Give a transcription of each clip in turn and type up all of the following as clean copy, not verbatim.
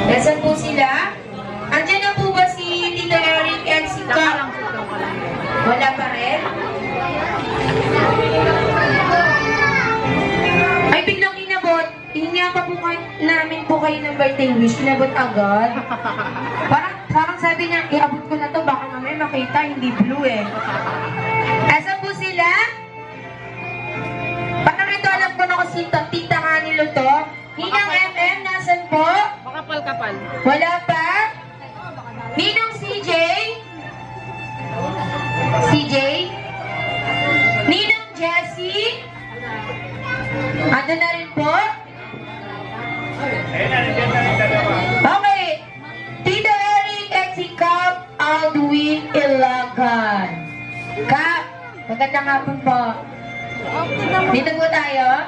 Nasaan po sila? Andiyan na po ba si Tito Eric and si Kap? Wala pa rin? Ay, biglang inabot. Hihinga pa po namin po kayo ng birthday wish. Inabot agad. Parang sabi niya, iabot ko na to. Baka naman makita, hindi blue eh. Nasaan po sila? Parang ito alam ko na kung si Tita Hanilo to. Ninang MM, nasan po? Makapal-kapal. Wala pa? Ninong CJ? CJ? Ninong Jessie? Ano na rin po? Okay. Tito Eric at si Kap Aldwin Ilagan. Kap, magandang hapon po. Dito po tayo.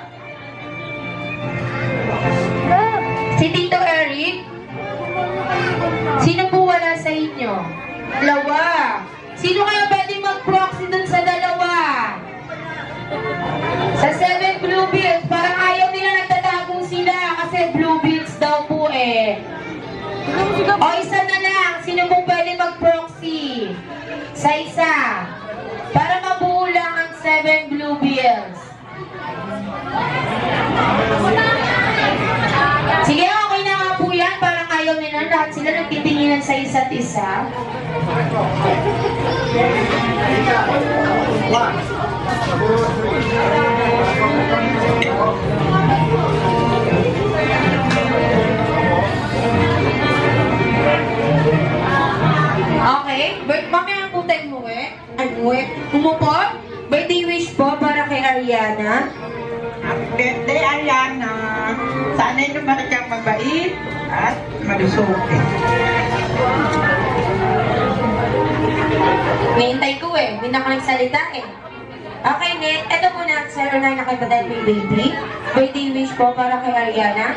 Si Tito Eric? Sino po wala sa inyo? Dalawa. Sino kaya pwede mag-proxy dun sa dalawa? Sa 7 blue bills, parang ayaw nila nagtatagong sila kasi blue bills daw po eh. O isa na lang, sino po pwede mag-proxy? Sa isa. Para mabuo lang ang 7 blue bills. Sige, okay na nga po yan. Parang ayaw nila. Lahat sila nagtitinginan sa isa't isa. Okay. Mamaya po tayo umuwi. Umupo. Birthday wish po para kay Ariana. Happy birthday, Ariana! Sana'y lumaki kang mabait at malusog. Nihintay ko eh. Hindi na ako nagsalita eh. Okay, Net. Ito muna, sir, na nakipatay may baby. Birthday wish po para kay Ariana.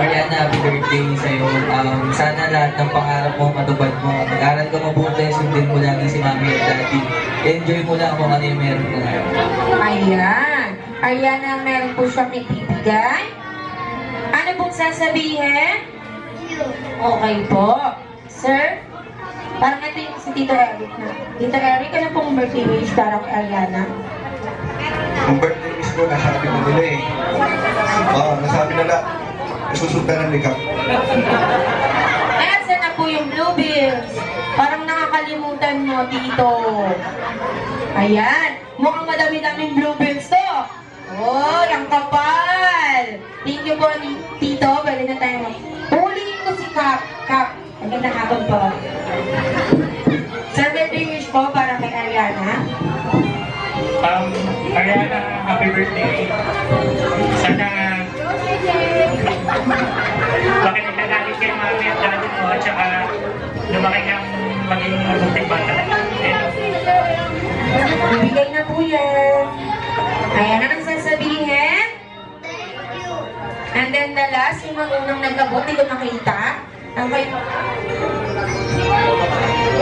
Ariana, happy birthday sa'yo. Sana lahat ng pangarap mo matupad mo. Mag-aral ka mabuti, sundin mo lagi si mami at daddy. Enjoy mo lang kung ano yung meron ko ngayon. Ayan. Ariana, meron po siyang ibibigay. Ano pong sasabihin? Okay po. Sir, parang ito yung si Tito Eric na. Tito Eric, ano pong birthday wish para kay Ariana? Ang birthday wish ko, nasabi na nila eh. Nasabi nila, susundan ng likap. Ayan, saan na po yung blue bills? Parang nakakalimutan mo, Tito. Ayan. Mukhang madami-daming blue bills to. Oh, ang kapal! Thank you po, Tito. Pwede na tayo. Huliin ko si Kap. Kap, magandang hapon po. Sir, birthday wish po para kay Ariana. Ariana, happy birthday. Sana bakit nagagalit kay mami at daddy mo at saka lumaki kang maging mabuting bata. Bibigay na po yan. Ayan na ang sasabihin. And then the last, yung unang nagkabot, hindi ko nakita. Okay.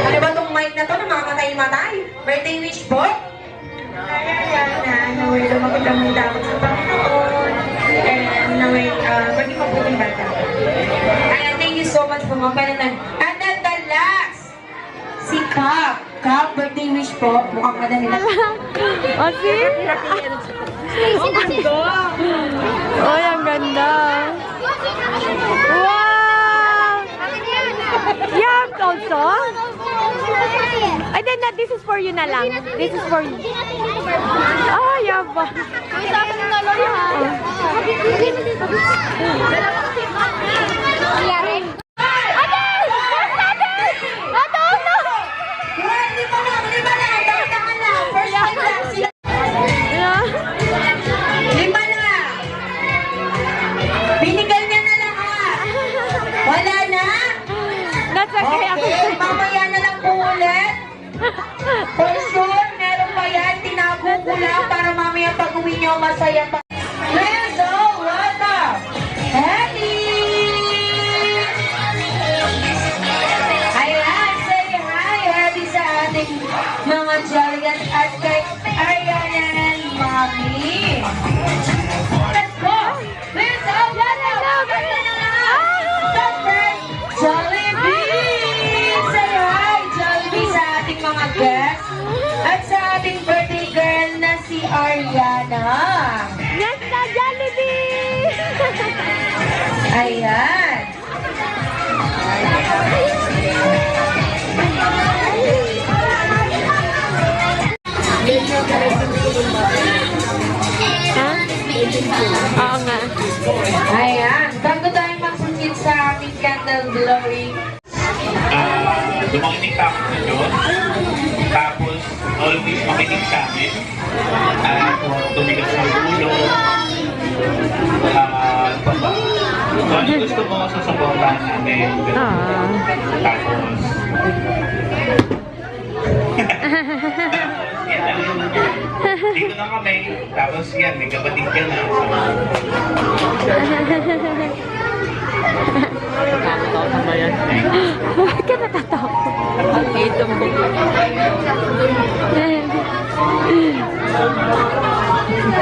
Ano ba itong mic na to na makamatay-matay? Birthday wish po? Ayan, naway lumaki kami dapat sa Panginoon. And naway, pwede pa po yung bata. Ayan, thank you so much po mga palitan. And then the last, si Kap. Kap, birthday wish po. Mukhang madali na. O, see? Oy, ang ganda. Wow! Yeah, also? Ay, then this is for you na lang. This is for you. Ah, yaba. Binigay niya na lahat. Wala na? That's okay. Okay, mamaya na lang po ulit. For sure, meron pa yan. Tinago ko lang para mamaya pag-uwi niyo masaya pa. Let's go! Welcome! Happy! Ayan, say hi! Happy sa ating mga Jollies at kay Ariana and Mommy. Let's go! Let's go! Let's go! Ayan. Ha? Oo nga. Ayan. Bago tayo magsusit sa aming candle blowing, Dumakinig ka ako sa Diyos. Tapos, always makinig sa amin. At huwag tumigas ng ulo. Ano pa ba? So, ano gusto mo sa supportahan namin? Ah. Tapos, yan lang yun. Dito na kami. Tapos yan, may kapatid ka na. Bakit ka natatakot? Ito mo.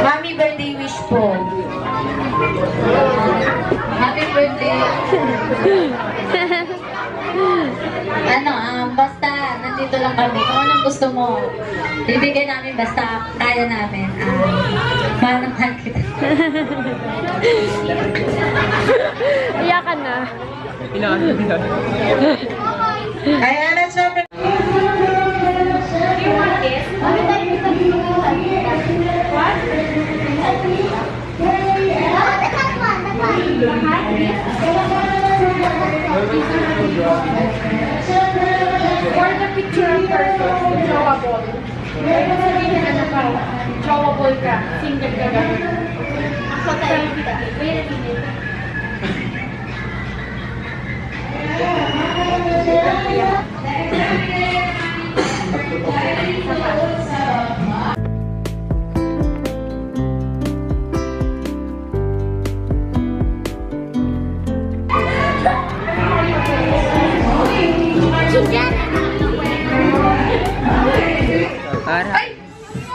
Mami birthday wish po. Happy birthday. Basta nandito lang kami. Kung anong gusto mo, bibigay namin basta kaya namin. Mahal kita. Iyakan na. Ayan, let's open. For the picture first, drawable. Meron sabihin na ka, drawable ka, single ka gagawin. Ako tayo kita. Wait a minute.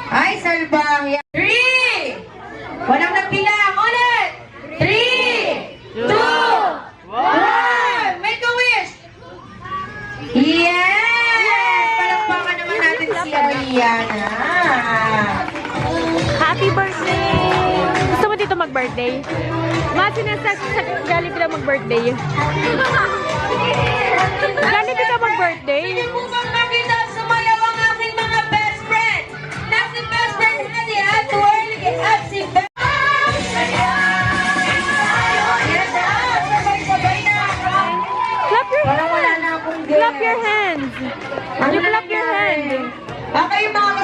Ay, salbahya. 3! Walang nagbilang. Ulit! 3, 2, 1! Make a wish! Yes! Palakpakan naman natin si Ariana. Happy birthday! Gusto mo dito mag-birthday? Masi na sa Jollibee mag-birthday. Jollibee ka mag-birthday? Pwede po bang makita sumayaw ang aking mga best friend? Na si best friend Hedy at Whirly at si best... Yes, sabay-sabay na. Clap your Parang wala hands! na akong Clap your hands! You clap your hands! Okay, mga